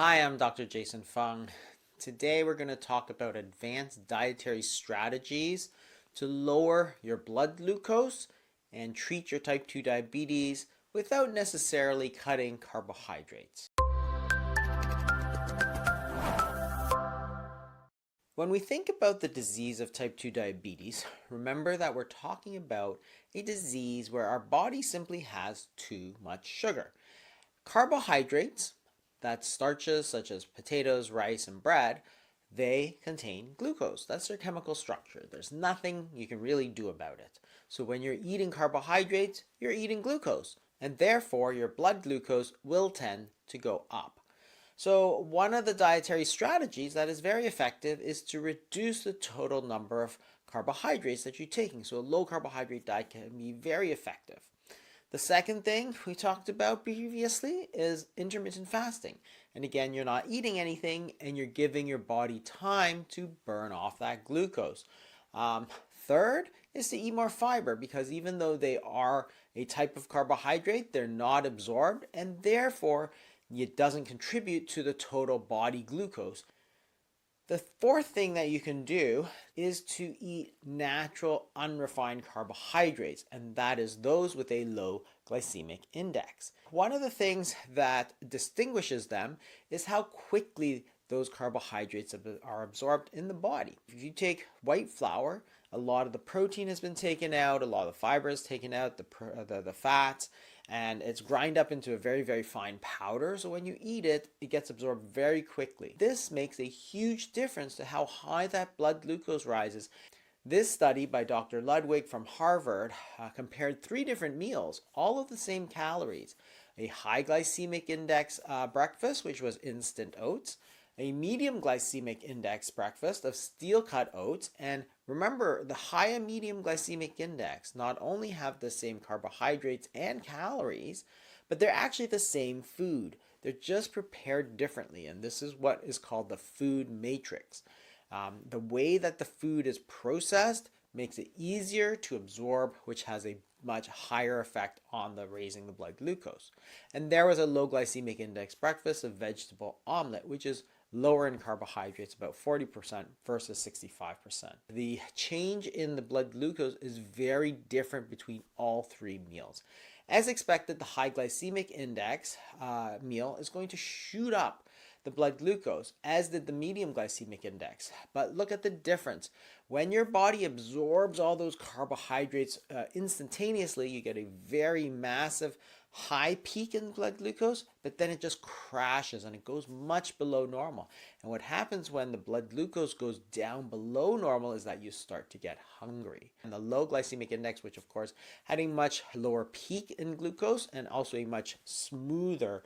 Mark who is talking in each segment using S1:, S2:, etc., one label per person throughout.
S1: Hi, I'm Dr. Jason Fung. Today we're going to talk about advanced dietary strategies to lower your blood glucose and treat your type 2 diabetes without necessarily cutting carbohydrates. When we think about the disease of type 2 diabetes, remember that we're talking about a disease where our body simply has too much sugar. Carbohydrates, that's starches such as potatoes, rice, and bread, they contain glucose. That's their chemical structure. There's nothing you can really do about it. So when you're eating carbohydrates, you're eating glucose, and therefore your blood glucose will tend to go up. So one of the dietary strategies that is very effective is to reduce the total number of carbohydrates that you're taking. So a low carbohydrate diet can be very effective. The second thing we talked about previously is intermittent fasting. And again, you're not eating anything and you're giving your body time to burn off that glucose. Third is to eat more fiber, because even though they are a type of carbohydrate, they're not absorbed, and therefore it doesn't contribute to the total body glucose. The fourth thing that you can do is to eat natural unrefined carbohydrates, and that is those with a low glycemic index. One of the things that distinguishes them is how quickly those carbohydrates are absorbed in the body. If you take white flour, a lot of the protein has been taken out, a lot of the fiber is taken out, the fats, and it's grind up into a very, very fine powder. So when you eat it, it gets absorbed very quickly. This makes a huge difference to how high that blood glucose rises. This study by Dr. Ludwig from Harvard compared 3 different meals, all of the same calories. A high glycemic index breakfast, which was instant oats, a medium glycemic index breakfast of steel-cut oats, and remember, the high and medium glycemic index not only have the same carbohydrates and calories, but they're actually the same food. They're just prepared differently, and this is what is called the food matrix. The way that the food is processed makes it easier to absorb, which has a much higher effect on the raising the blood glucose. And there was a low glycemic index breakfast of vegetable omelet, which is lower in carbohydrates, about 40% versus 65%. The change in the blood glucose is very different between all 3 meals. As expected, the high glycemic index meal is going to shoot up the blood glucose, as did the medium glycemic index. But look at the difference. When your body absorbs all those carbohydrates instantaneously, you get a very massive high peak in blood glucose, but then it just crashes and it goes much below normal. And what happens when the blood glucose goes down below normal is that you start to get hungry. And the low glycemic index, which of course had a much lower peak in glucose and also a much smoother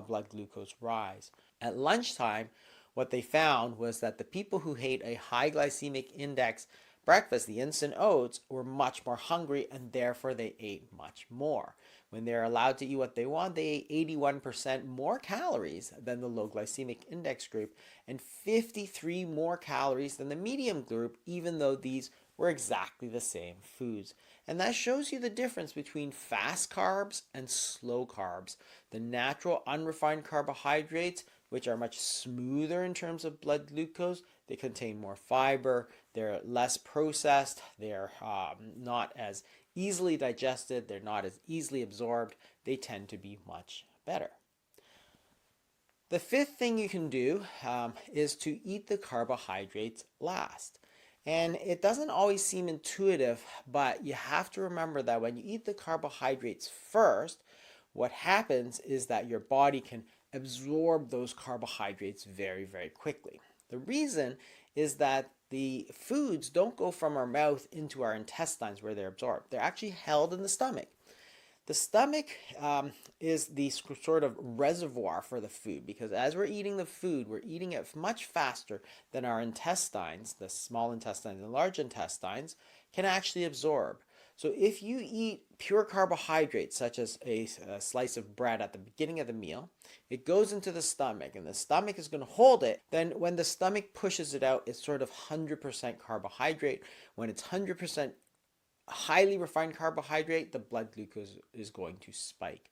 S1: blood glucose rise. At lunchtime, what they found was that the people who ate a high glycemic index breakfast, the instant oats, were much more hungry, and therefore they ate much more. When they're allowed to eat what they want, they ate 81% more calories than the low glycemic index group and 53 more calories than the medium group, even though these were exactly the same foods. And that shows you the difference between fast carbs and slow carbs. The natural unrefined carbohydrates, which are much smoother in terms of blood glucose, they contain more fiber, they're less processed, they're not as easily digested, they're not as easily absorbed, they tend to be much better. The fifth thing you can do is to eat the carbohydrates last. And it doesn't always seem intuitive, but you have to remember that when you eat the carbohydrates first, what happens is that your body can absorb those carbohydrates very, very quickly. The reason is that the foods don't go from our mouth into our intestines where they're absorbed. They're actually held in the stomach. The stomach is the sort of reservoir for the food, because as we're eating the food, we're eating it much faster than our intestines, the small intestines and large intestines, can actually absorb. So if you eat pure carbohydrates, such as a slice of bread at the beginning of the meal, it goes into the stomach, and the stomach is going to hold it. Then when the stomach pushes it out, it's sort of 100% carbohydrate. When it's 100% highly refined carbohydrate, the blood glucose is going to spike.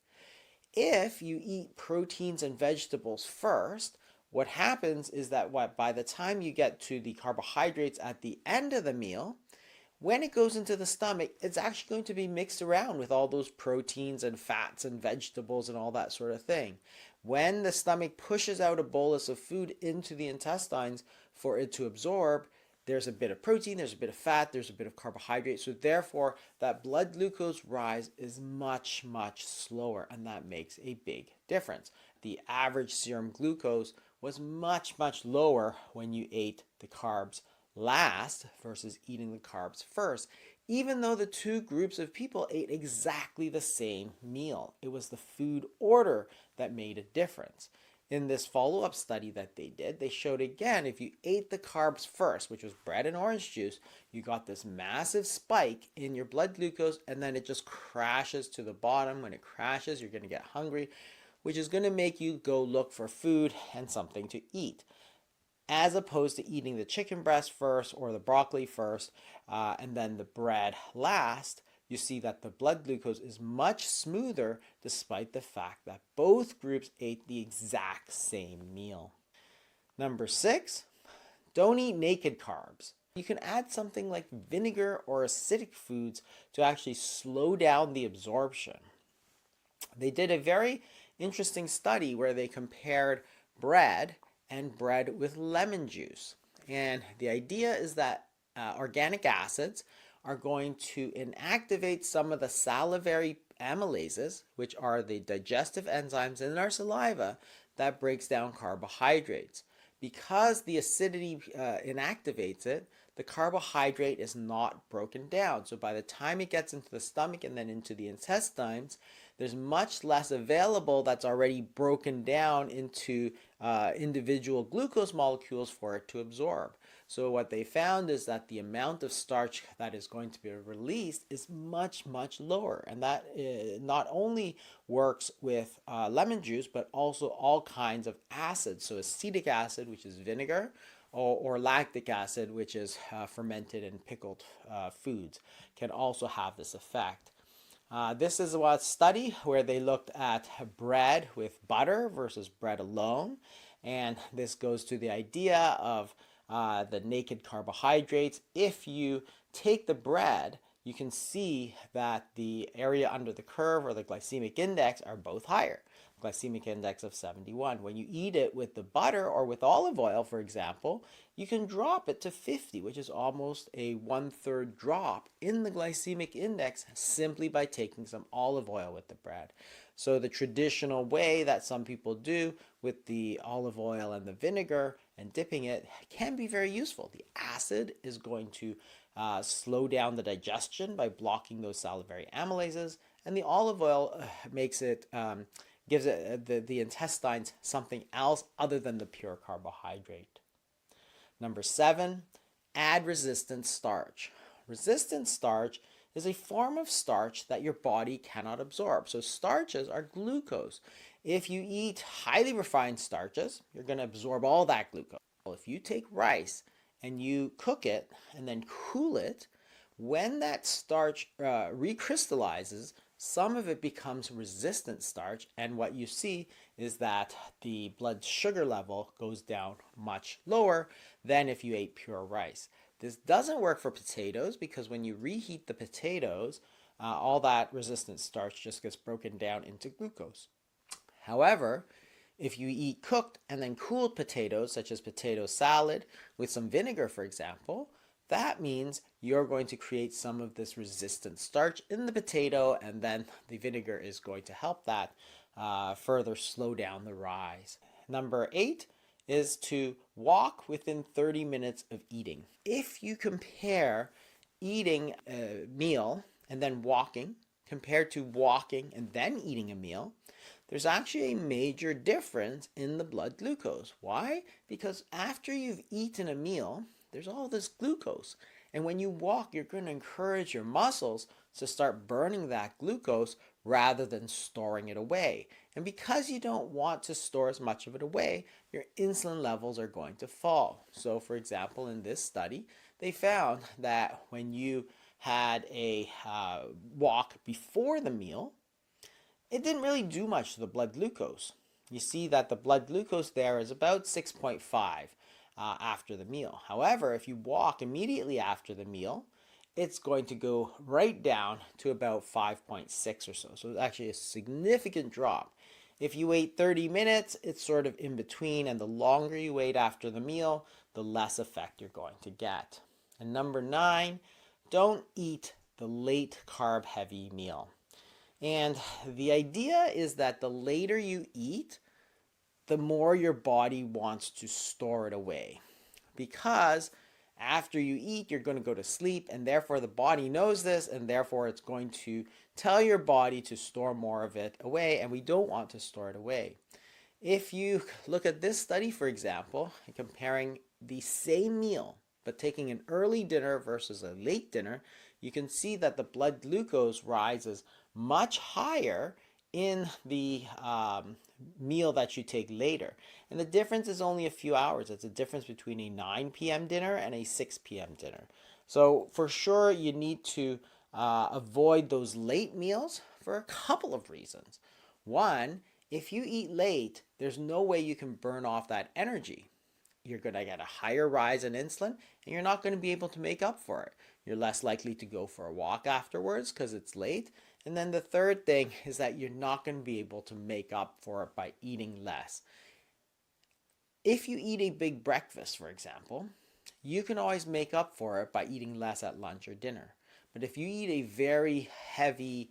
S1: If you eat proteins and vegetables first, What happens is that by the time you get to the carbohydrates at the end of the meal, when it goes into the stomach, it's actually going to be mixed around with all those proteins and fats and vegetables and all that sort of thing. When the stomach pushes out a bolus of food into the intestines for it to absorb, there's a bit of protein, there's a bit of fat, there's a bit of carbohydrate. So therefore, that blood glucose rise is much, much slower, and that makes a big difference. The average serum glucose was much, much lower when you ate the carbs last versus eating the carbs first, even though the two groups of people ate exactly the same meal. It was the food order that made a difference. In this follow-up study that they did, they showed again, if you ate the carbs first, which was bread and orange juice, you got this massive spike in your blood glucose, and then it just crashes to the bottom. When it crashes, you're going to get hungry, which is going to make you go look for food and something to eat, as opposed to eating the chicken breast first or the broccoli first and then the bread last. You see that the blood glucose is much smoother despite the fact that both groups ate the exact same meal. Number 6, don't eat naked carbs. You can add something like vinegar or acidic foods to actually slow down the absorption. They did a very interesting study where they compared bread and bread with lemon juice. And the idea is that organic acids are going to inactivate some of the salivary amylases, which are the digestive enzymes in our saliva that breaks down carbohydrates. Because the acidity inactivates it, the carbohydrate is not broken down. So by the time it gets into the stomach and then into the intestines, there's much less available that's already broken down into individual glucose molecules for it to absorb. So what they found is that the amount of starch that is going to be released is much, much lower. And that not only works with lemon juice, but also all kinds of acids. So acetic acid, which is vinegar, or lactic acid, which is fermented and pickled foods, can also have this effect. This is a study where they looked at bread with butter versus bread alone. And this goes to the idea of the naked carbohydrates. If you take the bread, you can see that the area under the curve or the glycemic index are both higher. Glycemic index of 71. When you eat it with the butter or with olive oil, for example, you can drop it to 50, which is almost a 1/3 drop in the glycemic index simply by taking some olive oil with the bread. So the traditional way that some people do with the olive oil and the vinegar and dipping it can be very useful. The acid is going to slow down the digestion by blocking those salivary amylases, and the olive oil makes it gives it, the intestines something else other than the pure carbohydrate. Number 7, add resistant starch. Resistant starch is a form of starch that your body cannot absorb. So starches are glucose. If you eat highly refined starches, you're going to absorb all that glucose. If you take rice and you cook it and then cool it, when that starch recrystallizes, some of it becomes resistant starch, and what you see is that the blood sugar level goes down much lower than if you ate pure rice. This doesn't work for potatoes because when you reheat the potatoes, all that resistant starch just gets broken down into glucose. However, if you eat cooked and then cooled potatoes, such as potato salad with some vinegar, for example, that means you're going to create some of this resistant starch in the potato, and then the vinegar is going to help that further slow down the rise. Number 8 is to walk within 30 minutes of eating. If you compare eating a meal and then walking compared to walking and then eating a meal, there's actually a major difference in the blood glucose. Why? Because after you've eaten a meal, there's all this glucose. And when you walk, you're going to encourage your muscles to start burning that glucose rather than storing it away. And because you don't want to store as much of it away, your insulin levels are going to fall. So for example, in this study, they found that when you had a walk before the meal, it didn't really do much to the blood glucose. you see that the blood glucose there is about 6.5 after the meal. However, if you walk immediately after the meal, it's going to go right down to about 5.6 or so. So it's actually a significant drop. If you wait 30 minutes, it's sort of in between, and the longer you wait after the meal, the less effect you're going to get. And number 9, don't eat the late carb heavy meal. And the idea is that the later you eat, the more your body wants to store it away. Because after you eat, you're going to go to sleep, and therefore the body knows this, and therefore it's going to tell your body to store more of it away, and we don't want to store it away. If you look at this study, for example, comparing the same meal, but taking an early dinner versus a late dinner, you can see that the blood glucose rises much higher in the meal that you take later. And the difference is only a few hours. It's a difference between a 9 p.m. dinner and a 6 p.m. dinner. So for sure, you need to avoid those late meals for a couple of reasons. One, if you eat late, there's no way you can burn off that energy. You're going to get a higher rise in insulin, and you're not going to be able to make up for it. You're less likely to go for a walk afterwards because it's late. And then the third thing is that you're not going to be able to make up for it by eating less. If you eat a big breakfast, for example, you can always make up for it by eating less at lunch or dinner. But if you eat a very heavy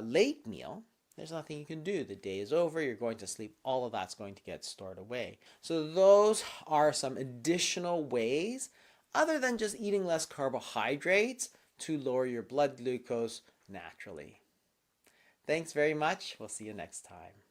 S1: late meal, there's nothing you can do. The day is over, you're going to sleep, all of that's going to get stored away. So those are some additional ways, other than just eating less carbohydrates, to lower your blood glucose naturally. Thanks very much. We'll see you next time.